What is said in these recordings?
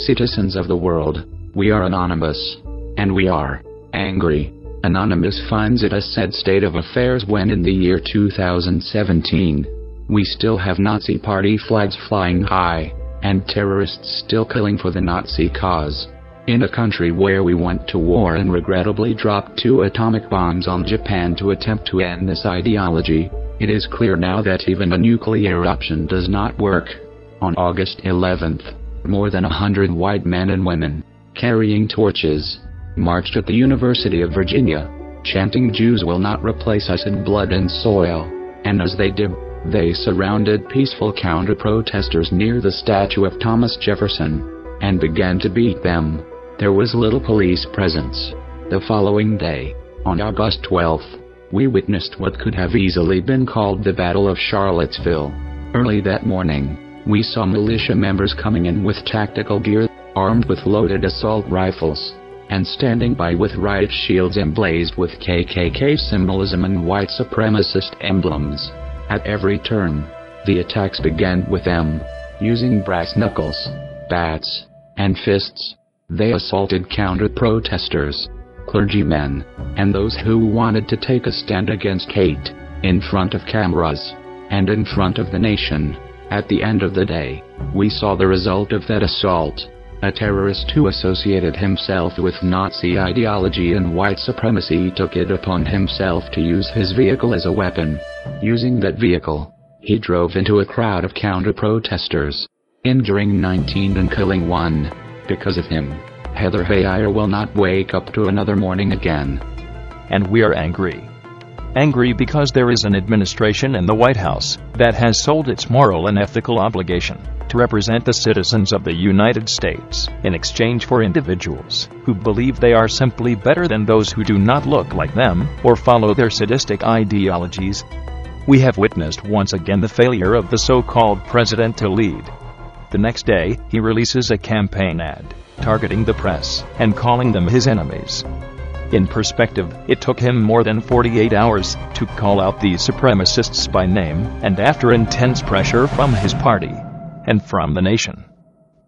citizens of the world, we are anonymous. And we are angry. Anonymous finds it a sad state of affairs when in the year 2017, we still have Nazi party flags flying high, and terrorists still killing for the Nazi cause. In a country where we went to war and regrettably dropped 2 atomic bombs on Japan to attempt to end this ideology, it is clear now that even a nuclear option does not work. On August 11th, more than 100 white men and women, carrying torches, marched at the University of Virginia, chanting "Jews will not replace us in blood and soil," and as they did, they surrounded peaceful counter-protesters near the statue of Thomas Jefferson, and began to beat them. There was little police presence. The following day, on August 12th, we witnessed what could have easily been called the Battle of Charlottesville. Early that morning, we saw militia members coming in with tactical gear, armed with loaded assault rifles, and standing by with riot shields emblazoned with KKK symbolism and white supremacist emblems. At every turn, the attacks began with them. Using brass knuckles, bats, and fists, they assaulted counter-protesters, clergymen, and those who wanted to take a stand against hate, in front of cameras, and in front of the nation. At the end of the day, we saw the result of that assault. A terrorist who associated himself with Nazi ideology and white supremacy took it upon himself to use his vehicle as a weapon. Using that vehicle, he drove into a crowd of counter-protesters, injuring 19 and killing 1. Because of him, Heather Heyer will not wake up to another morning again. And we are angry. Angry because there is an administration in the White House that has sold its moral and ethical obligation to represent the citizens of the United States in exchange for individuals who believe they are simply better than those who do not look like them or follow their sadistic ideologies. We have witnessed once again the failure of the so-called president to lead. The next day, he releases a campaign ad targeting the press and calling them his enemies. In perspective, it took him more than 48 hours to call out these supremacists by name, and after intense pressure from his party and from the nation.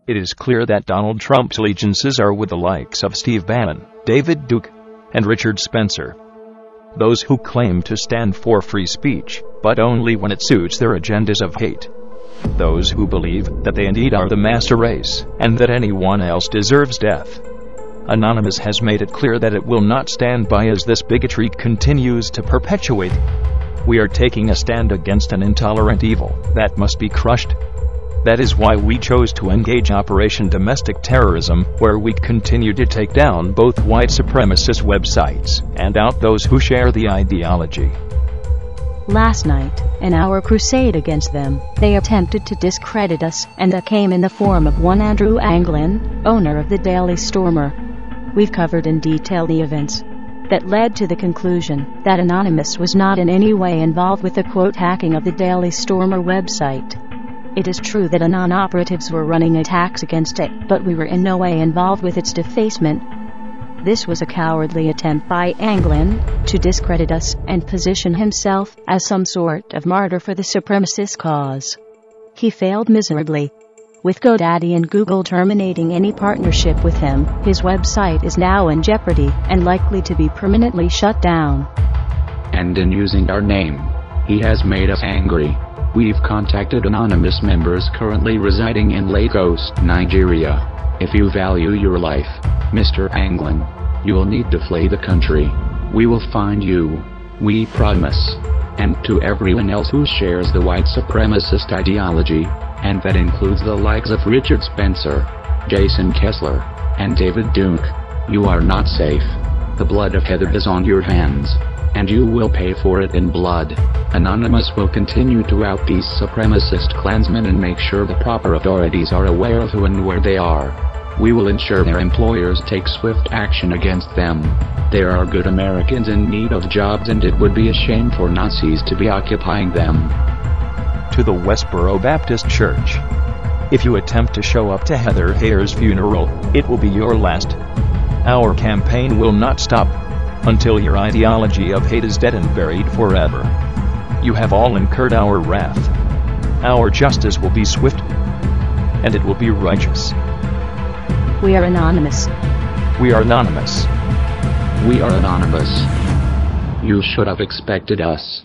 It is clear that Donald Trump's allegiances are with the likes of Steve Bannon, David Duke, and Richard Spencer. Those who claim to stand for free speech, but only when it suits their agendas of hate. Those who believe that they indeed are the master race, and that anyone else deserves death. Anonymous has made it clear that it will not stand by as this bigotry continues to perpetuate. We are taking a stand against an intolerant evil that must be crushed. That is why we chose to engage Operation Domestic Terrorism, where we continue to take down both white supremacist websites and out those who share the ideology. Last night, in our crusade against them, they attempted to discredit us, and that came in the form of one Andrew Anglin, owner of the Daily Stormer. We've covered in detail the events that led to the conclusion that Anonymous was not in any way involved with the quote hacking of the Daily Stormer website. It is true that Anon operatives were running attacks against it, but we were in no way involved with its defacement. This was a cowardly attempt by Anglin to discredit us and position himself as some sort of martyr for the supremacist cause. He failed miserably. With GoDaddy and Google terminating any partnership with him, his website is now in jeopardy and likely to be permanently shut down. And in using our name, he has made us angry. We've contacted anonymous members currently residing in Lagos, Nigeria. If you value your life, Mr. Anglin, you will need to flee the country. We will find you. We promise. And to everyone else who shares the white supremacist ideology, and that includes the likes of Richard Spencer, Jason Kessler, and David Duke, you are not safe. The blood of Heather is on your hands, and you will pay for it in blood. Anonymous will continue to out these supremacist Klansmen and make sure the proper authorities are aware of who and where they are. We will ensure their employers take swift action against them. There are good Americans in need of jobs, and it would be a shame for Nazis to be occupying them. To the Westboro Baptist Church. If you attempt to show up to Heather Heyer's funeral, it will be your last. Our campaign will not stop until your ideology of hate is dead and buried forever. You have all incurred our wrath. Our justice will be swift, and it will be righteous. We are anonymous. We are anonymous. We are anonymous. You should have expected us.